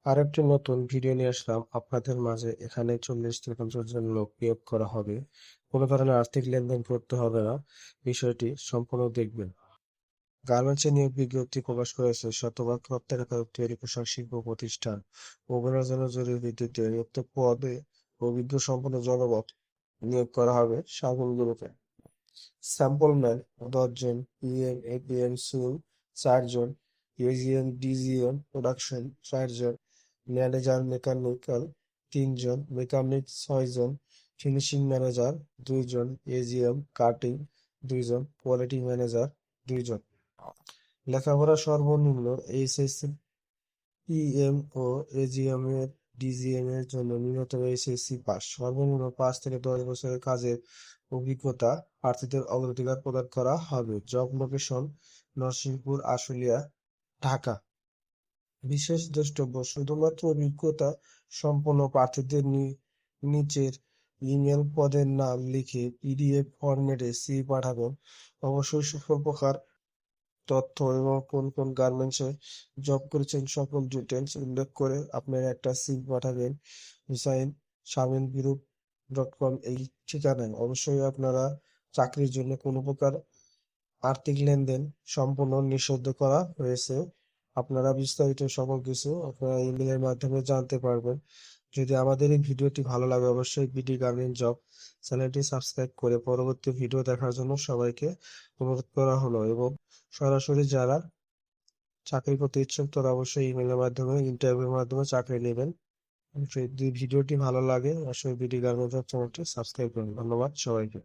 আরেকটি নতুন ভিডিও নিয়ে আসলাম আপনাদের মাঝে। এখানে 40 থেকে 50 জন লোক নিয়োগ করা হবে। কোনো ধরনের আর্থিক লেনদেন করতে হবে না। বিষয়টি সম্পূর্ণ দেখবেন। গার্মেন্টসে নিয়োগ বিজ্ঞপ্তি প্রকাশ করেছে শতভাগ রপ্তানিকারক তৈরি পোশাক শিল্প প্রতিষ্ঠান। ওগুলোর জন্য জরুরি ভিত্তিতে নিয়োক্ত পদে অভিজ্ঞ সম্পন্ন জনবল নিয়োগ করা হবে সাগরগুলোতে। স্যাম্পল ম্যান 10 জন, পিএম, এপিএম, সুল 4 জন, এজিএম, ডিজিএম, প্রোডাকশন 4 জন, ম্যানেজার মেকানিক্যাল 3 জন, মেকানিক 6 জন, ফিনিশিং ম্যানেজার 2 জন, এজিএম কাটিং 2 জন, কোয়ালিটি ম্যানেজার 2 জন। লেখাপড়া সর্বনিম্ন এইচএসসি, পিএম ও এজিএম এর ডিজিএম এর জন্য ন্যূনতম এইচএসসি পাস, সর্বনিম্ন 5 থেকে 10 বছরের কাজের অভিজ্ঞতা প্রার্থীদের অগ্রাধিকার প্রদান করা হবে। Job location Narsinghpur, Ashulia, Dhaka. বিশেষ দ্রষ্টব্য: শুধুমাত্র অভিজ্ঞতা সম্পন্ন প্রার্থীদের নিচের ইমেল পদের নাম লিখে পিডিএফ ফরম্যাটে সিভি পাঠাবেন। অবশ্যই সকল প্রকার তথ্য এবং কোন কোন গার্মেন্টসে জব করেছেন সকল ডিটেলস উল্লেখ করে আপনারা একটা সিভি পাঠাবেন husain@shamingroup.com এই ঠিকানায়। অবশ্যই আপনারা চাকরির জন্য কোনো প্রকার আর্থিক লেনদেন সম্পূর্ণ নিষিদ্ধ করা হয়েছে। আপনারা বিস্তারিত সকল কিছু আপনারা ইমেলের মাধ্যমে জানতে পারবেন। যদি আমাদের এই ভিডিওটি ভালো লাগে অবশ্যই বিডি গার্মেন্ট জব চ্যানেলটি সাবস্ক্রাইব করে পরবর্তী ভিডিও দেখার জন্য সবাইকে অনুরোধ করা হলো। এবং সরাসরি যারা চাকরি করতে ইচ্ছুক তারা অবশ্যই ইমেলের মাধ্যমে ইন্টারভিউর মাধ্যমে চাকরি নেবেন। যদি ভিডিওটি ভালো লাগে অবশ্যই বিডি গার্মেন্ট জব চ্যানেলটি সাবস্ক্রাইব করুন। ধন্যবাদ সবাইকে।